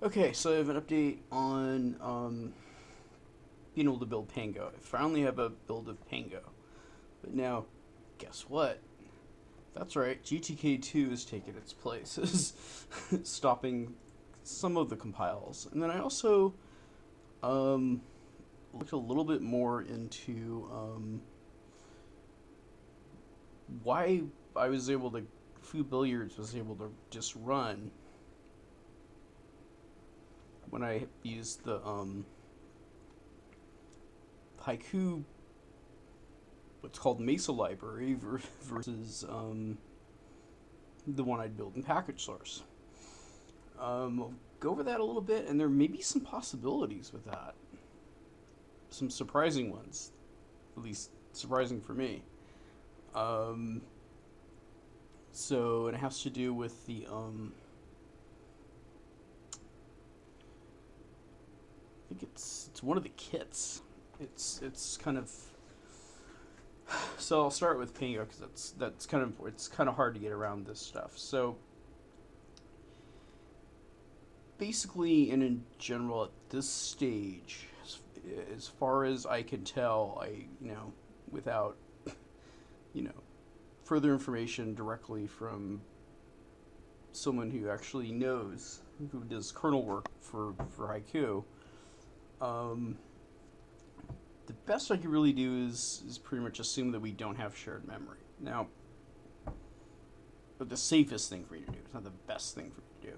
Okay, so I have an update on being able to build Pango. I finally have a build of Pango. But now, guess what? That's right, GTK2 has taken its place, stopping some of the compiles. And then I also um, looked a little bit more into why I was able to, Foo Billiards was able to just run when I used the Haiku, what's called Mesa library versus the one I'd build in package source. I'll go over that a little bit, and there may be some possibilities with that. Some surprising ones, at least surprising for me. Um, and it has to do with the I think it's one of the kits. It's kind of, so I'll start with Pango because that's kind of important. It's kind of hard to get around this stuff. So basically, and in general, at this stage, as far as I can tell, without you know further information directly from someone who actually knows, who does kernel work for Haiku. Um, the best I can really do is pretty much assume that we don't have shared memory. Now, but the safest thing for you to do. It's not the best thing for you to do.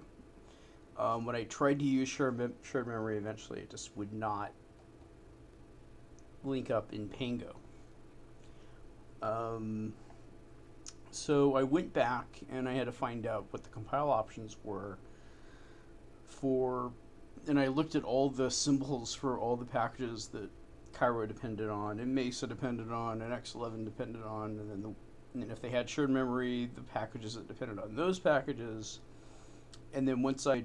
When I tried to use shared memory, eventually it just would not link up in Pango. So I went back and I had to find out what the compile options were for, and I looked at all the symbols for all the packages that Cairo depended on, and Mesa depended on, and X11 depended on, and if they had shared memory, the packages that depended on those packages. And then once I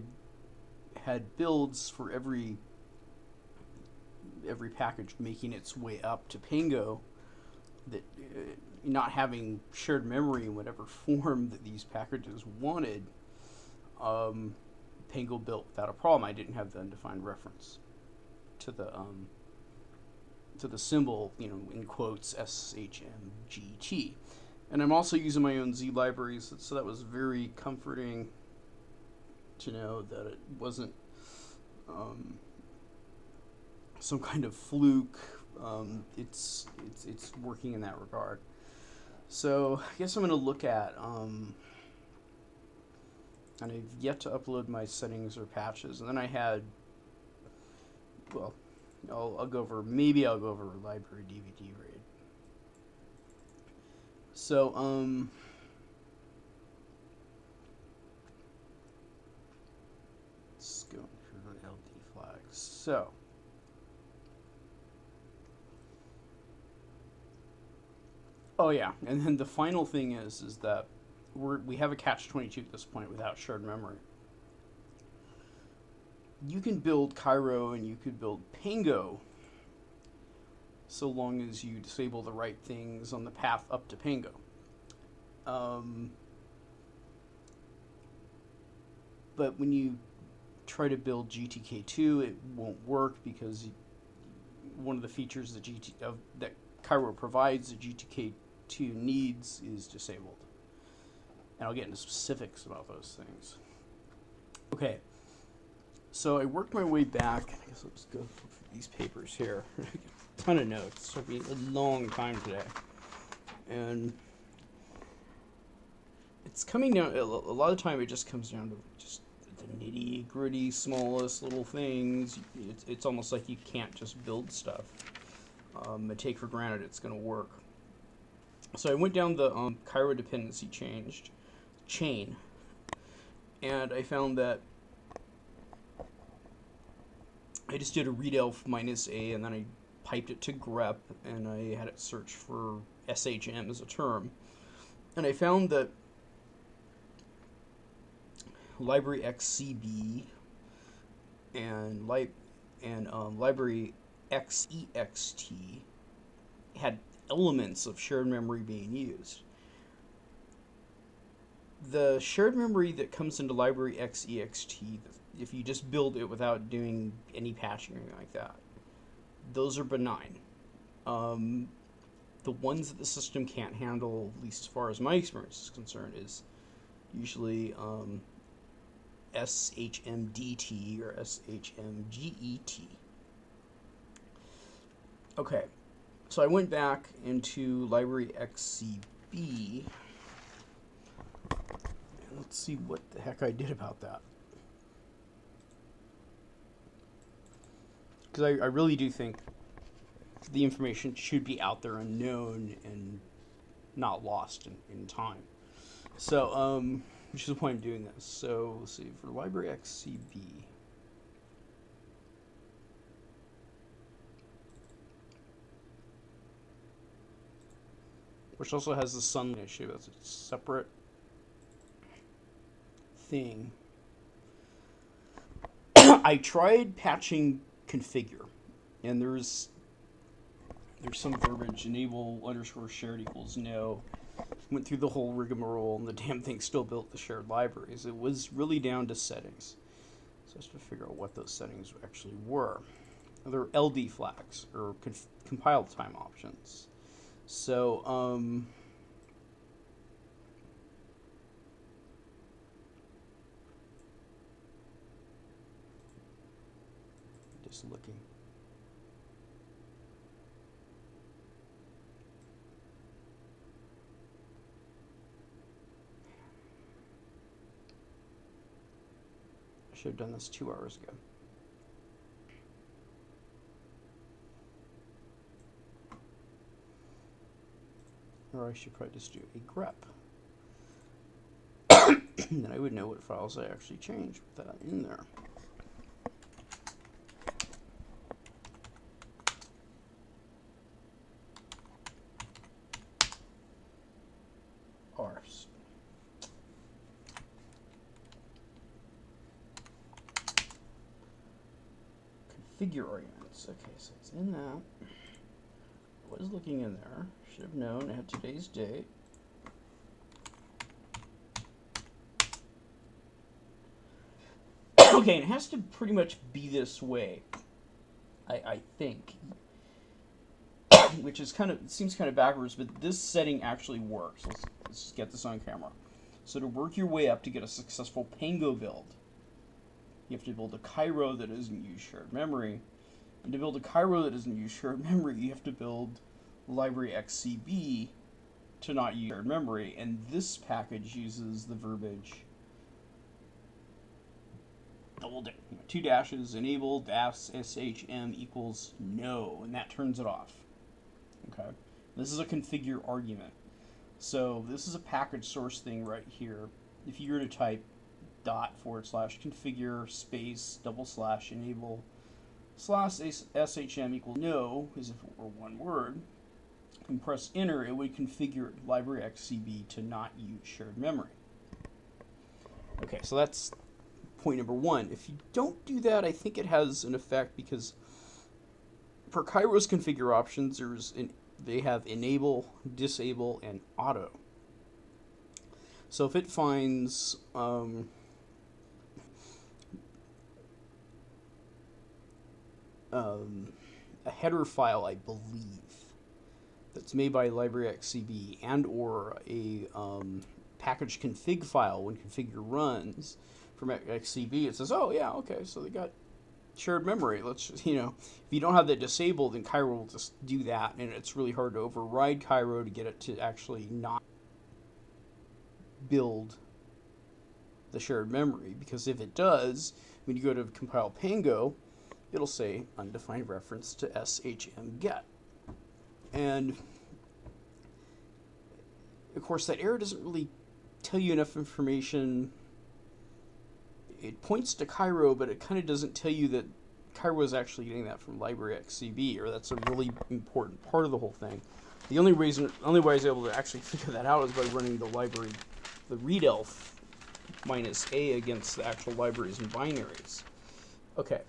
had builds for every package making its way up to Pango, that not having shared memory in whatever form that these packages wanted, Pango built without a problem. I didn't have the undefined reference to the symbol, in quotes, SHMGT. And I'm also using my own Z libraries, so that was very comforting to know that it wasn't some kind of fluke. It's working in that regard. So I guess I'm going to look at, and I've yet to upload my settings or patches. And then I had, well, I'll go over library DVD RAID. So, let's go through the LD flags. So, oh yeah, and then the final thing is that we have a catch-22 at this point without shared memory. You can build Cairo and you could build Pango so long as you disable the right things on the path up to Pango. But when you try to build GTK2, it won't work because one of the features that Cairo provides that GTK2 needs is disabled. And I'll get into specifics about those things. Okay, so I worked my way back. I guess let's go through these papers here. A ton of notes. It'll be a long time today. And it's coming down, a lot of the time it just comes down to just the nitty gritty, smallest little things. It's almost like you can't just build stuff and take for granted it's going to work. So I went down the Cairo dependency chain, and I found that I just did a readelf -a, and then I piped it to grep, and I had it search for SHM as a term, and I found that library XCB and library XEXT had elements of shared memory being used. The shared memory that comes into library XEXT if you just build it without doing any patching or anything like that, those are benign. The ones that the system can't handle, at least as far as my experience is concerned, is usually SHMDT or SHMGET. Okay, so I went back into library XCB. And let's see what the heck I did about that. Because I really do think the information should be out there and known and not lost in time. So, which is the point of doing this. So, let's see, for library XCB. Which also has the sun issue. That's a separate thing. I tried patching configure, and there's some verbiage, enable _ shared equals no. Went through the whole rigmarole, and the damn thing still built the shared libraries. It was really down to settings. So I have to figure out what those settings actually were. They're LD flags, or compile time options. So, just looking. I should have done this 2 hours ago. Or I should probably just do a grep. Then I would know what files I actually changed with that in there. Rs. Configure arguments. Okay, so it's in that. I was looking in there. Should have known. I had today's date. Okay, and it has to pretty much be this way, I think. Which is seems kind of backwards, but this setting actually works. Let's just get this on camera. So to work your way up to get a successful Pango build, you have to build a Cairo that doesn't use shared memory. And to build a Cairo that doesn't use shared memory, you have to build library XCB to not use shared memory. And this package uses the verbiage two dashes enabled SHM equals no, and that turns it off. Okay, this is a configure argument. So this is a package source thing right here. If you were to type /configure space / enable /SHM equals no, as if it were one word, and press enter, it would configure library XCB to not use shared memory. Okay, so that's point number one. If you don't do that, I think it has an effect, because for Cairo's configure options, they have enable, disable, and auto. So if it finds a header file, I believe, that's made by library XCB, and or a package config file when configure runs from XCB, it says, oh yeah, okay, so they got shared memory. Let's just, if you don't have that disabled, then Cairo will just do that, and it's really hard to override Cairo to get it to actually not build the shared memory, because if it does, when you go to compile Pango, it'll say undefined reference to SHM get. And of course that error doesn't really tell you enough information. It points to Cairo, but it kind of doesn't tell you that Cairo is actually getting that from library XCB, or that's a really important part of the whole thing. The only way I was able to actually figure that out is by running the readelf -a against the actual libraries and binaries. Okay.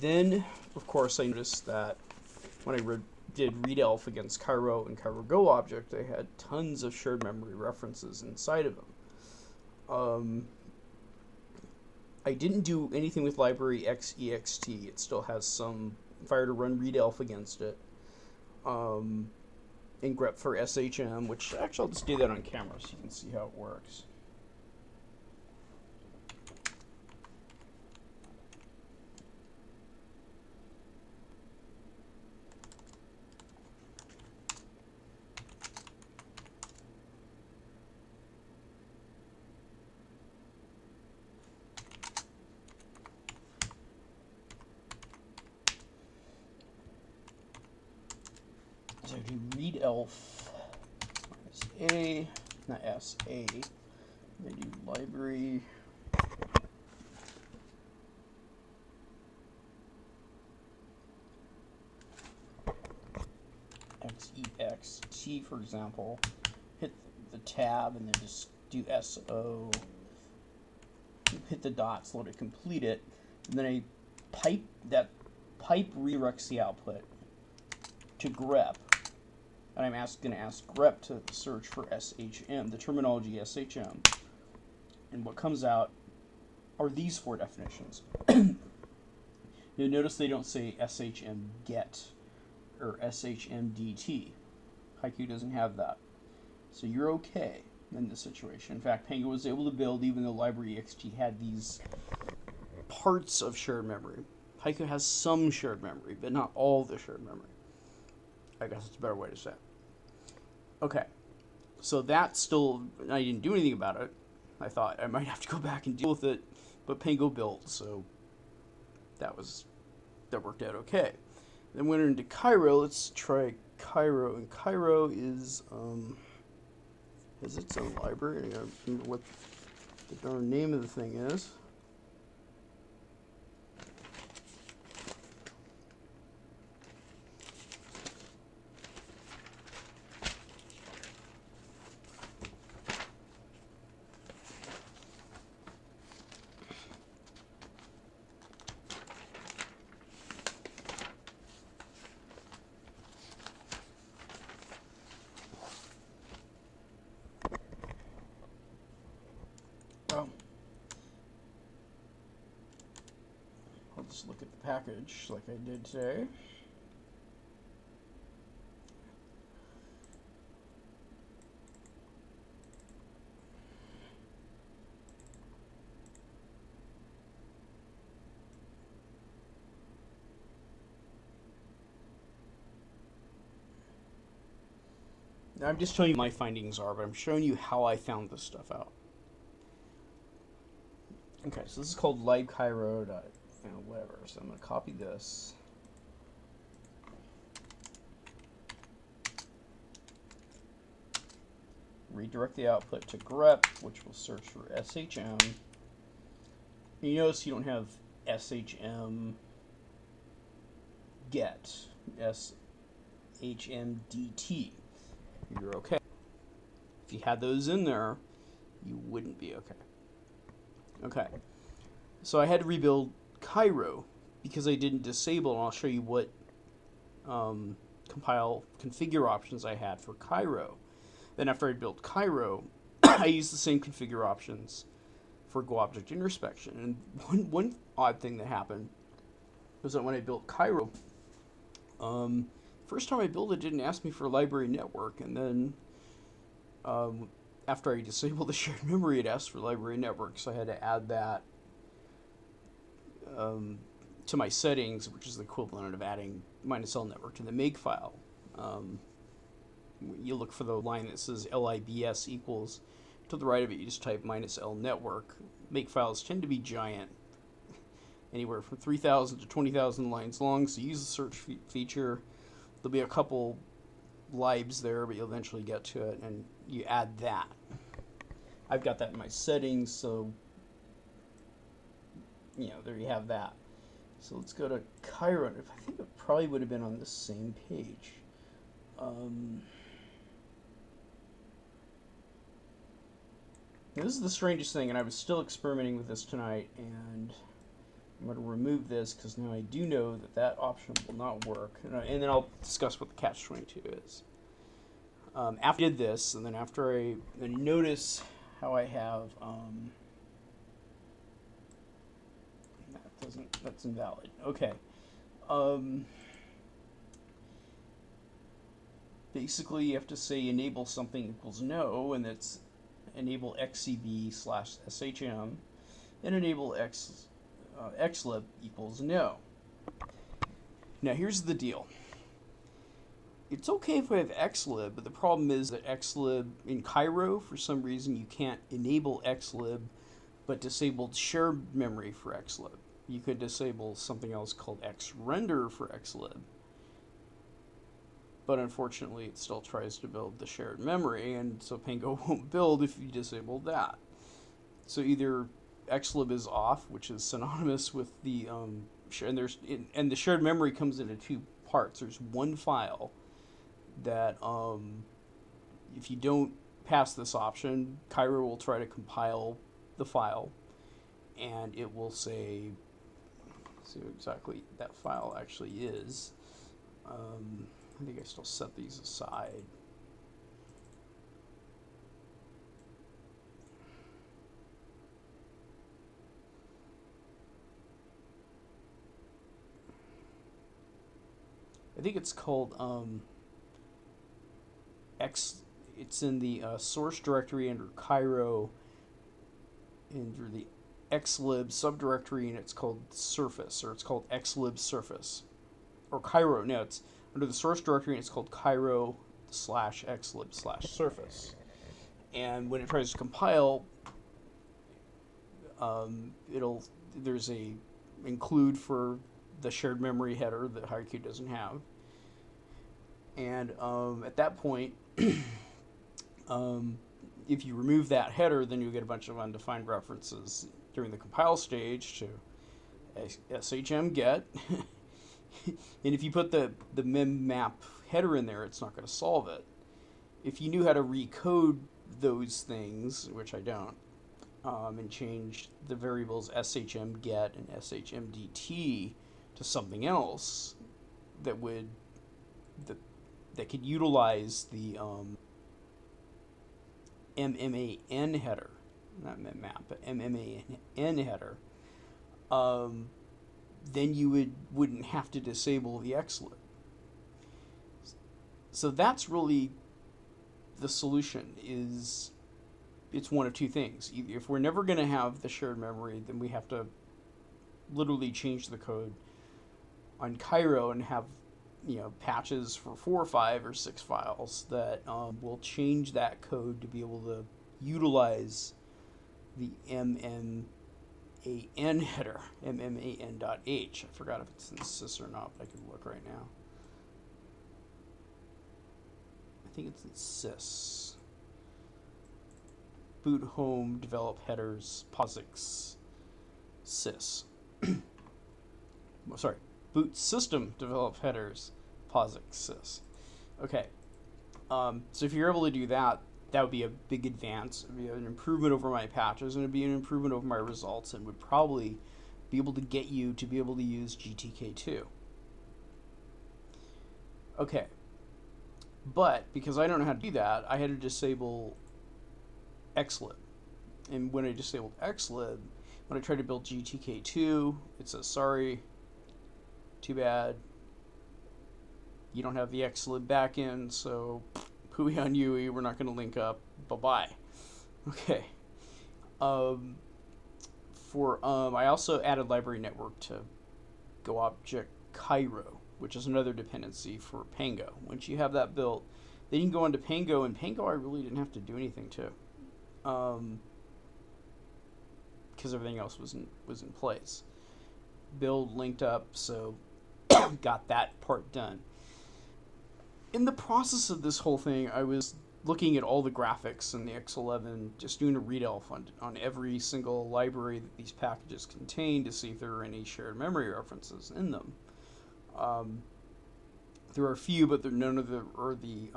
Then, of course, I noticed that when I did readelf against Cairo and Cairo Go object, I had tons of shared memory references inside of them. I didn't do anything with library xext. It still has some, if I were to run readelf against it, and grep for shm, which actually I'll just do that on camera so you can see how it works. So I do readelf minus a, not s, a. I do library xext, for example. Hit the tab and then just do so. Hit the dots, let it complete it, and then I pipe redirects the output to grep. And I'm going to ask grep to search for SHM, the terminology SHM. And what comes out are these 4 definitions. You'll notice they don't say SHM get or SHM DT. Haiku doesn't have that. So you're okay in this situation. In fact, Pango was able to build even though library XT had these parts of shared memory. Haiku has some shared memory, but not all the shared memory. I guess it's a better way to say it. Okay, so that's still, I didn't do anything about it. I thought I might have to go back and deal with it, but Pango built, so that worked out okay. Then went into Cairo. Let's try Cairo, and Cairo is has its own library. I don't remember what the darn name of the thing is. I'll just look at the package like I did today. Now, I'm just showing you my findings are, but I'm showing you how I found this stuff out. Okay, so this is called libcairo. Whatever. So I'm going to copy this. Redirect the output to grep, which will search for SHM. You notice you don't have SHM get, SHMDT. You're okay. If you had those in there, you wouldn't be okay. Okay. So I had to rebuild Cairo because I didn't disable, and I'll show you what compile configure options I had for Cairo. Then after I built Cairo, I used the same configure options for Go Object Introspection. And one odd thing that happened was that when I built Cairo, first time I built it didn't ask me for a library network, and then after I disabled the shared memory, it asked for library network, so I had to add that to my settings, which is the equivalent of adding -L network to the makefile. You look for the line that says libs equals. To the right of it, you just type -L network. Makefiles tend to be giant, anywhere from 3,000 to 20,000 lines long, so use the search feature. There'll be a couple libs there, but you'll eventually get to it, and you add that. I've got that in my settings, so there you have that. So let's go to Cairo. I think it probably would have been on the same page. This is the strangest thing, and I was still experimenting with this tonight, and I'm going to remove this because now I do know that that option will not work. And then I'll discuss what the catch-22 is. After I did this, and then after I notice how I have, that's invalid. Okay. Basically, you have to say enable something equals no, and that's enable xcb/shm, and enable xlib equals no. Now here's the deal. It's okay if we have xlib, but the problem is that xlib in Cairo, for some reason, you can't enable xlib, but disabled shared memory for xlib. You could disable something else called xrender for xlib, but unfortunately it still tries to build the shared memory, and so Pango won't build if you disable that. So either xlib is off, which is synonymous with the and the shared memory comes into two parts. There's one file that if you don't pass this option, Cairo will try to compile the file, and it will say, let's see what exactly that file actually is. I think I still set these aside. I think it's called it's in the source directory under Cairo, under the xlib subdirectory, and it's called surface, or it's called xlib surface. Or Cairo, no, it's under the source directory, and it's called Cairo/xlib/surface. And when it tries to compile, there's a include for the shared memory header that Haiku doesn't have. And at that point, if you remove that header, then you get a bunch of undefined references during the compile stage to shm get. And if you put the memmap header in there, it's not going to solve it. If you knew how to recode those things, which I don't, and change the variables shm get and shmdt to something else that would that could utilize the MMAN header, not memmap, but MMAN header, then you wouldn't have to disable the xlib. So that's really the solution. Is it's one of two things. Either if we're never going to have the shared memory, then we have to literally change the code on Cairo and have patches for 4 or 5 or 6 files that will change that code to be able to utilize the MMAN header, MMAN.h. I forgot if it's in sys or not, but I can look right now. I think it's in sys. Boot home develop headers POSIX sys. Sorry, boot system develop headers POSIX sys. Okay, so if you're able to do that, that would be a big advance. It would be an improvement over my patches, and it would be an improvement over my results, and would probably be able to get you to be able to use GTK2. Okay, but because I don't know how to do that, I had to disable xlib. And when I disabled xlib, when I tried to build GTK2, it says, sorry, too bad, you don't have the xlib backend, so pooey on you, we're not going to link up, bye-bye. Okay. I also added library network to GoObject Cairo, which is another dependency for Pango. Once you have that built, then you can go into Pango, and Pango I really didn't have to do anything to, because everything else was in place. Build linked up, so got that part done. In the process of this whole thing, I was looking at all the graphics in the X11, just doing a readelf on every single library that these packages contain to see if there are any shared memory references in them. There are a few, but none of them are the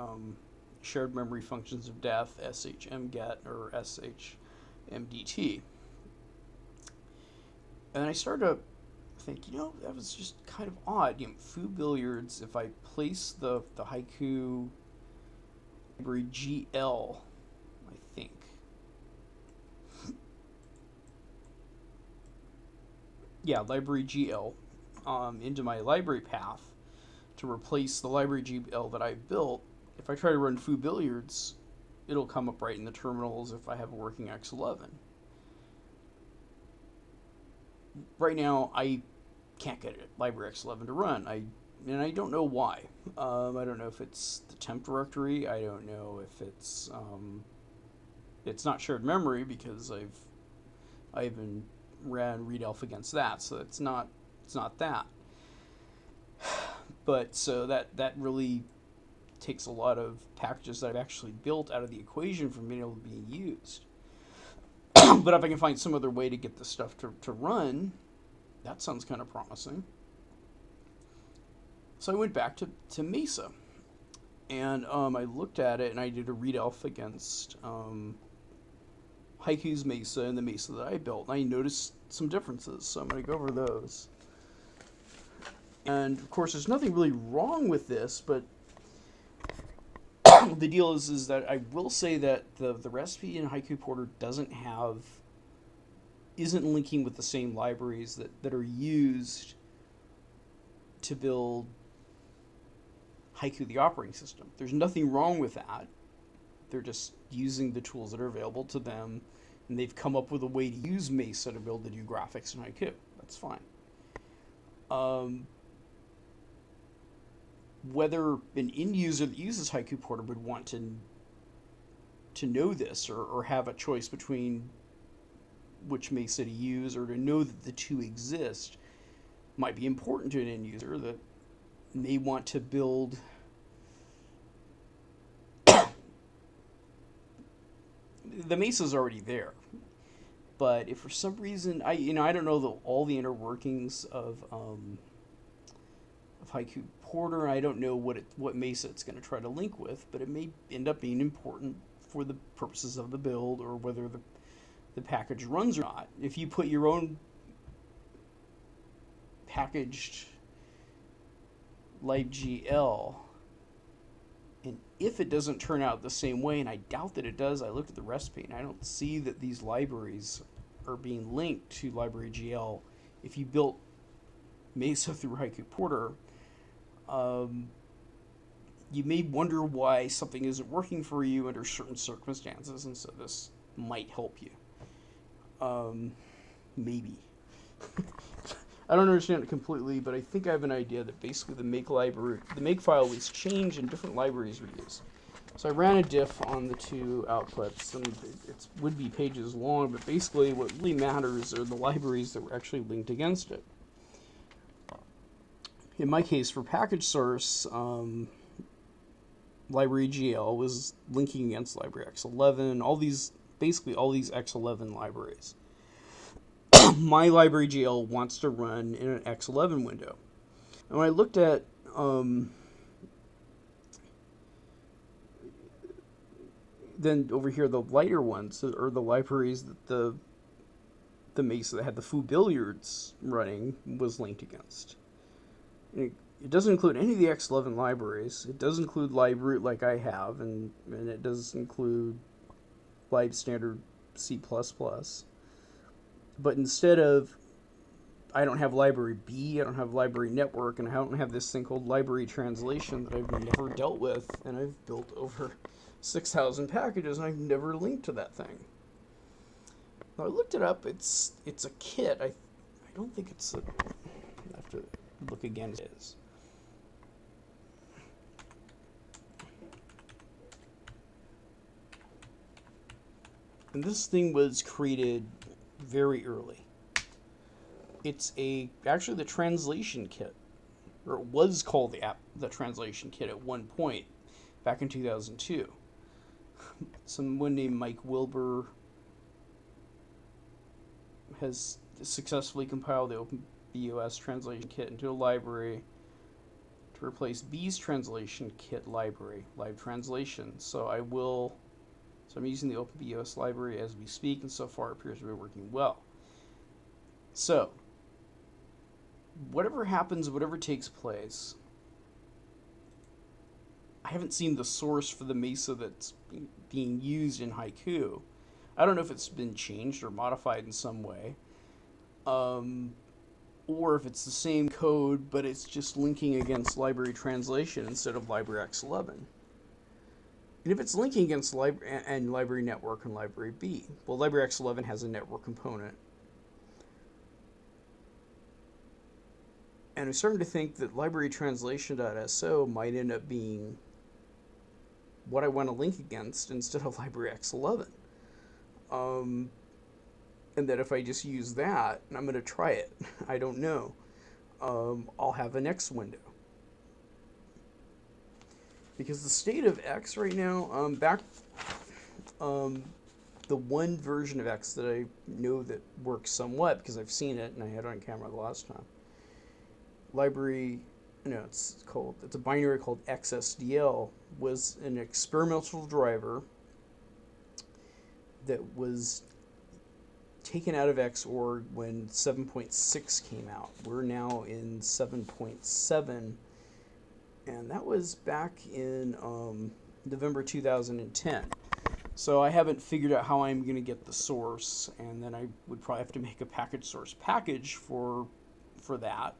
shared memory functions of def, shmget, or shmdt. And I started to think, that was just kind of odd. Foo billiards, if I place the Haiku library GL, I think. Yeah, library GL into my library path to replace the library GL that I built. If I try to run foo billiards, it'll come up right in the terminals if I have a working X11. Right now, I can't get it, library X11 to run. And I don't know why. I don't know if it's the temp directory. I don't know if it's not shared memory, because I even ran readelf against that, so it's not that. But so that really takes a lot of packages that I've actually built out of the equation from being able to be used. But if I can find some other way to get this stuff to run, that sounds kind of promising. So I went back to Mesa, and I looked at it, and I did a readelf against Haiku's Mesa and the Mesa that I built, and I noticed some differences, so I'm going to go over those. And of course, there's nothing really wrong with this, but the deal is that I will say that the recipe in Haiku Porter isn't linking with the same libraries that are used to build Haiku the operating system. There's nothing wrong with that. They're just using the tools that are available to them, and they've come up with a way to use Mesa to build the new graphics in Haiku. That's fine. Whether an end user that uses Haiku Porter would want to know this, or have a choice between which Mesa to use, or to know that the two exist, might be important to an end user that may want to build the Mesa's already there. But if for some reason I don't know all the inner workings of Haiku Porter, I don't know what Mesa it's going to try to link with, but it may end up being important for the purposes of the build, or whether the package runs or not. If you put your own packaged libgl, and if it doesn't turn out the same way, and I doubt that it does, I looked at the recipe and I don't see that these libraries are being linked to library GL. If you built Mesa through Haiku Porter, you may wonder why something isn't working for you under certain circumstances, and so this might help you. Maybe. I don't understand it completely, but I think I have an idea that basically the make file was changed and different libraries were used. So I ran a diff on the two outputs, and it would be pages long, but basically what really matters are the libraries that were actually linked against it. In my case, for package source, library GL was linking against library X11, basically all these X11 libraries. My library GL wants to run in an X11 window. And when I looked at then over here, the lighter ones, or the libraries that the Mesa that had the foo billiards running was linked against. It doesn't include any of the X11 libraries. It does include library like I have, and it does include lib standard C++. But instead of, I don't have library B, I don't have library network, and I don't have this thing called library translation that I've never dealt with, and I've built over 6,000 packages, and I've never linked to that thing. Now, I looked it up. It's a kit. I don't think it's I have to look again. It is. And this thing was created very early. It's actually the translation kit, or it was called the translation kit at one point, back in 2002. Someone named Mike Wilbur has successfully compiled the OpenBOS translation kit into a library to replace B's translation kit library, live translation. So I'm using the OpenBOS library as we speak, and so far it appears to be working well. So, whatever happens, whatever takes place, I haven't seen the source for the Mesa that's being used in Haiku. I don't know if it's been changed or modified in some way, um, or if it's the same code, but it's just linking against library translation instead of library X11. And if it's linking against library network and library B, well, library X11 has a network component. And I'm starting to think that library translation.so might end up being what I want to link against instead of library X11. And that if I just use that, and I'm going to try it, I don't know, I'll have an X window. Because the state of X right now, the one version of X that I know that works somewhat, because I've seen it and I had it on camera the last time, it's a binary called XSDL, was an experimental driver that was taken out of Xorg when 7.6 came out. We're now in 7.7, and that was back in November 2010. So I haven't figured out how I'm going to get the source, and then I would probably have to make a package source package for that,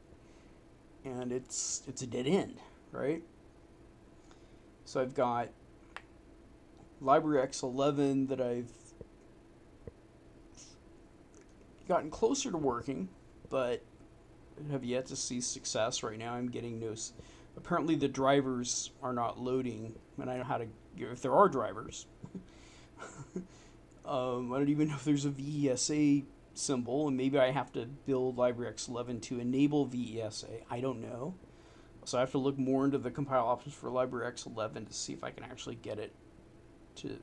and it's a dead end, right? So I've got library X11 that I've gotten closer to working, but have yet to see success. Right now I'm getting no... Apparently the drivers are not loading, and I know how to... If there are drivers. I don't even know if there's a VESA symbol, and maybe I have to build library X11 to enable VESA. I don't know. So I have to look more into the compile options for library X11 to see if I can actually get it to,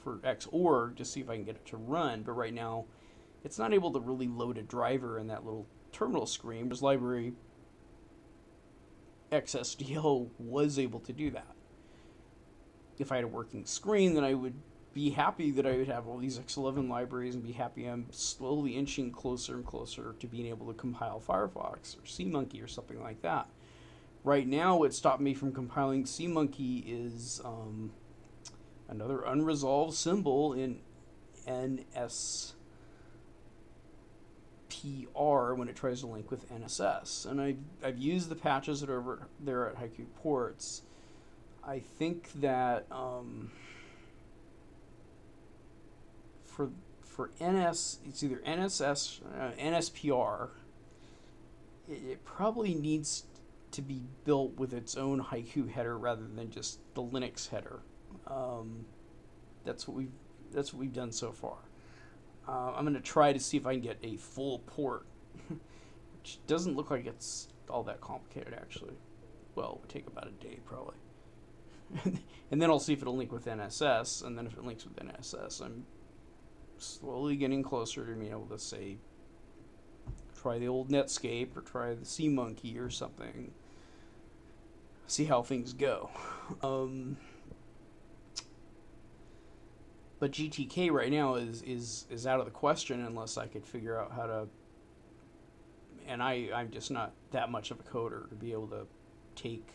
for Xorg, to see if I can get it to run. But right now, it's not able to really load a driver in that little terminal screen, because library XSDL was able to do that. If I had a working screen, then I would be happy that I would have all these X11 libraries and be happy I'm slowly inching closer and closer to being able to compile Firefox or SeaMonkey or something like that. Right now, what stopped me from compiling SeaMonkey is another unresolved symbol in NSPR when it tries to link with NSS. And I've used the patches that are over there at Haiku ports. I think that for NS, it's either NSS, NSPR. It probably needs to be built with its own Haiku header rather than just the Linux header. That's what we've done so far. I'm going to try to see if I can get a full port, which doesn't look like it's all that complicated actually. Well, it would take about a day probably. And then I'll see if it'll link with NSS, and then if it links with NSS, I'm slowly getting closer to being able to say, try the old Netscape or try the SeaMonkey or something. See how things go. But GTK right now is out of the question unless I could figure out how to. And I'm just not that much of a coder to be able to take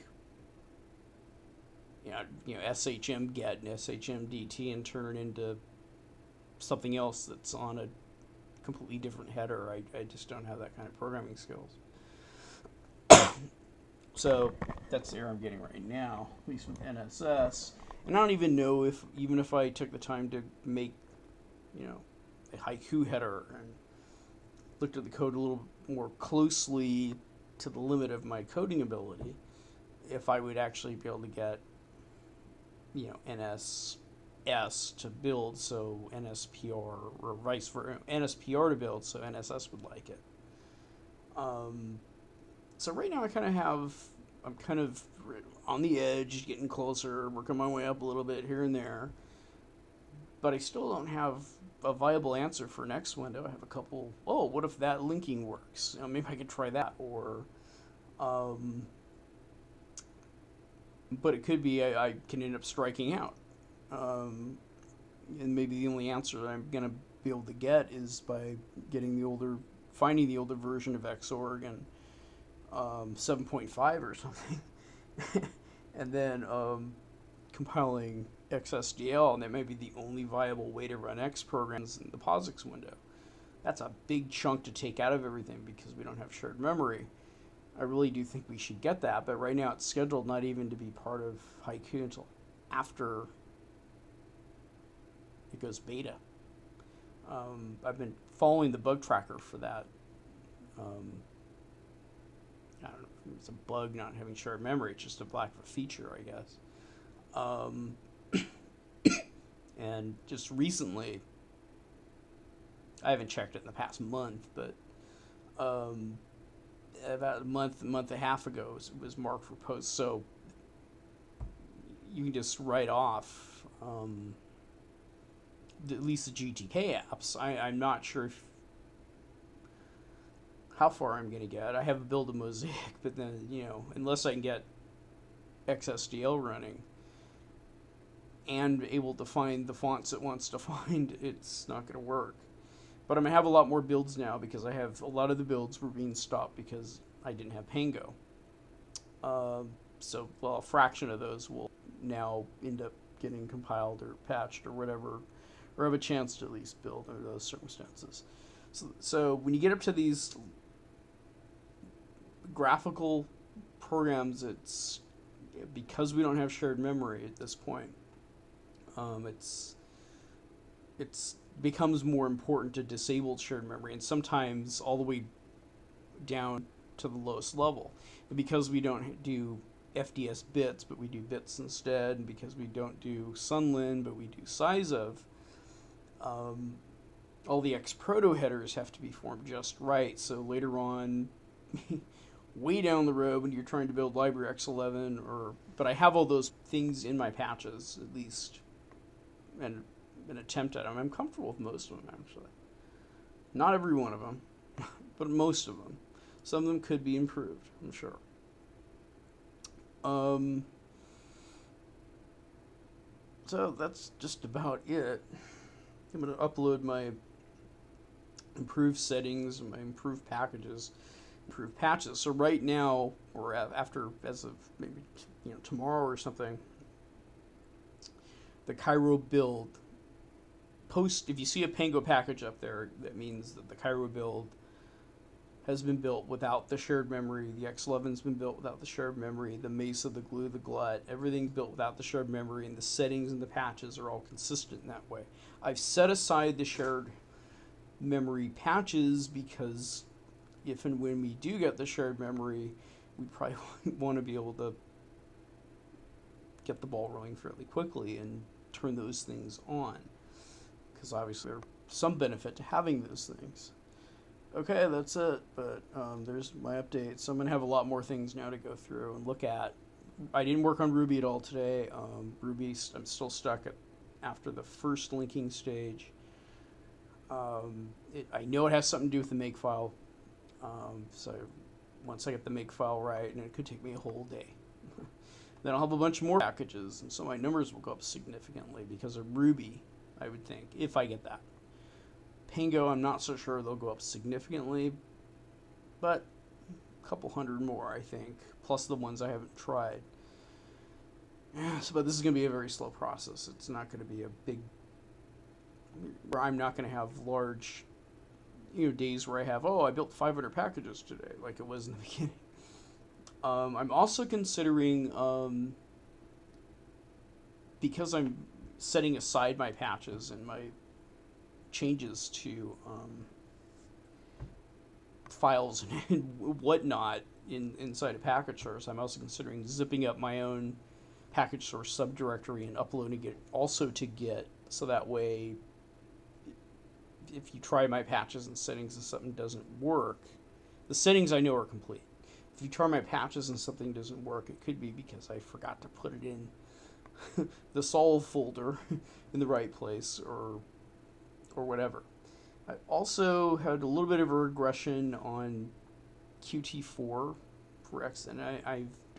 SHM get and SHM DT and turn it into something else that's on a completely different header. I just don't have that kind of programming skills. So that's the error I'm getting right now, at least with NSS. And I don't even know even if I took the time to make, a Haiku header and looked at the code a little more closely to the limit of my coding ability, if I would actually be able to get, NSS to build so NSPR, or vice versa, NSPR to build so NSS would like it. So right now I'm kind of on the edge, getting closer, working my way up a little bit here and there. But I still don't have a viable answer for next window. I have a couple, what if that linking works? Maybe I could try that, or... but it could be I can end up striking out. And maybe the only answer that I'm going to be able to get is by getting the older finding the older version of Xorg and 7.5 or something, and then compiling XSDL, and that may be the only viable way to run X programs in the POSIX window. That's a big chunk to take out of everything because we don't have shared memory. I really do think we should get that, but right now it's scheduled not even to be part of Haiku until after it goes beta. I've been following the bug tracker for that. I don't know if it's a bug not having shared memory, it's just a lack of a feature, I guess. And just recently, I haven't checked it in the past month, but about a month and a half ago, it was marked for post. So you can just write off at least the GTK apps. I'm not sure how far I'm going to get. I have a build of Mosaic, but then, unless I can get XSDL running and able to find the fonts it wants to find, it's not going to work. But I'm going to have a lot more builds now because I have a lot of the builds were being stopped because I didn't have Pango. So, a fraction of those will now end up getting compiled or patched or whatever, or have a chance to at least build under those circumstances. So when you get up to these graphical programs, it's because we don't have shared memory at this point. It's becomes more important to disable shared memory, and sometimes all the way down to the lowest level. And because we don't do FDS bits, but we do bits instead, and because we don't do Sunlin, but we do size of, all the X-Proto headers have to be formed just right. So later on, way down the road when you're trying to build library X11, but I have all those things in my patches at least, and an attempt at them. I'm comfortable with most of them, actually. Not every one of them, but most of them. Some of them could be improved, I'm sure. So that's just about it. I'm going to upload my improved settings and my improved packages, improved patches. So right now, or after, as of maybe tomorrow or something, the Cairo build post. If you see a Pango package up there, that means that the Cairo build has been built without the shared memory. The X11's been built without the shared memory. The Mesa, the Glue, the Glut, everything's built without the shared memory, and the settings and the patches are all consistent in that way. I've set aside the shared memory patches because if and when we do get the shared memory, we probably want to be able to get the ball rolling fairly quickly and turn those things on, because obviously there's some benefit to having those things. Okay, that's it, but there's my update. So I'm going to have a lot more things now to go through and look at. I didn't work on Ruby at all today. Ruby, I'm still stuck after the first linking stage. I know it has something to do with the makefile, so once I get the makefile right, and it could take me a whole day. Then I'll have a bunch more packages, and so my numbers will go up significantly because of Ruby, I would think, if I get that. Pango, I'm not so sure they'll go up significantly, but a couple hundred more, I think, plus the ones I haven't tried. But this is going to be a very slow process. It's not going to be a big, where I'm not going to have large, days where I have, I built 500 packages today, like it was in the beginning. I'm also considering, because I'm setting aside my patches and my changes to files and whatnot inside a package source, I'm also considering zipping up my own package source subdirectory and uploading it also to Git, so that way if you try my patches and settings and something doesn't work, the settings I know are complete. If you try my patches and something doesn't work, it could be because I forgot to put it in the solve folder in the right place, or whatever. I also had a little bit of a regression on Qt4 for X, and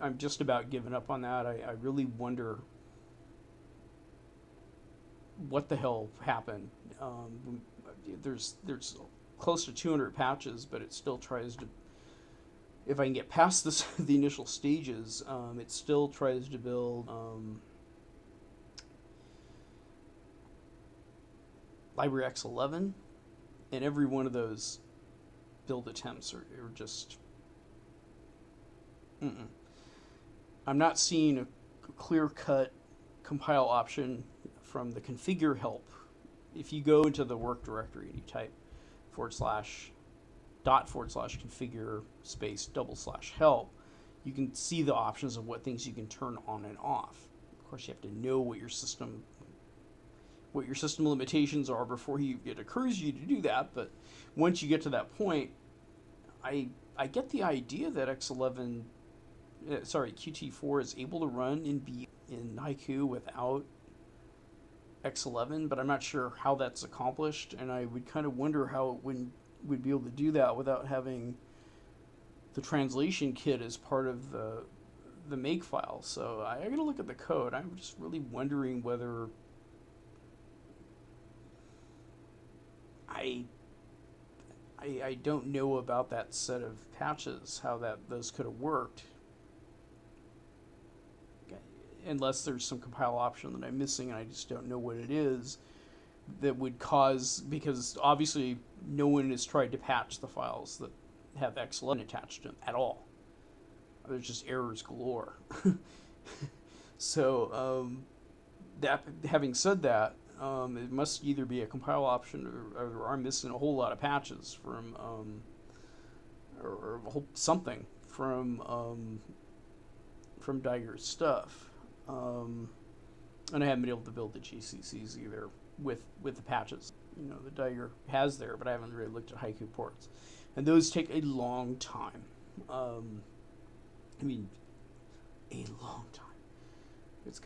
I'm just about given up on that. I really wonder what the hell happened. There's close to 200 patches, but it still tries to, if I can get past this, the initial stages, it still tries to build library X11, and every one of those build attempts are just, I'm not seeing a clear-cut compile option from the configure help. If you go into the work directory and you type /configure space /help, you can see the options of what things you can turn on and off. Of course, you have to know what your system limitations are before it occurs to you to do that. But once you get to that point, I get the idea that Qt4 is able to run in Haiku without X11, but I'm not sure how that's accomplished, and I would kind of wonder how it would be able to do that without having the translation kit as part of the make file. So I gotta look at the code. I'm just really wondering whether I don't know about that set of patches, how those could have worked, unless there's some compile option that I'm missing and I just don't know what it is that would cause, because obviously no one has tried to patch the files that have X11 attached to them at all. There's just errors galore. So that having said that, it must either be a compile option or I'm missing a whole lot of patches from or something from Diger's stuff. And I haven't been able to build the GCCs either with the patches, that Diger has there, but I haven't really looked at Haiku ports, and those take a long time. A long time. There's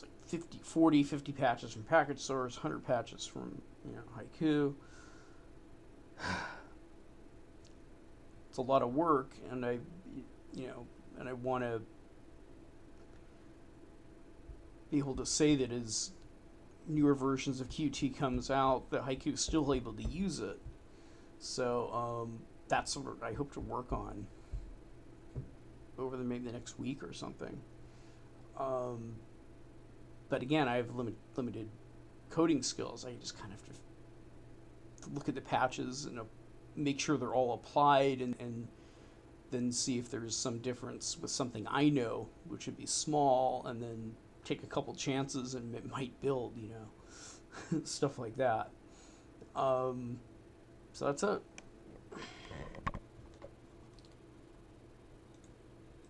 like 50 patches from package source, 100 patches from Haiku. It's a lot of work, and I want to be able to say that as newer versions of Qt comes out, that Haiku is still able to use it. So that's what I hope to work on over maybe the next week or something. But again, I have limited coding skills. I just kind of have to look at the patches and make sure they're all applied, and then see if there's some difference with something I know, which would be small, and then take a couple chances and it might build, stuff like that. So that's it.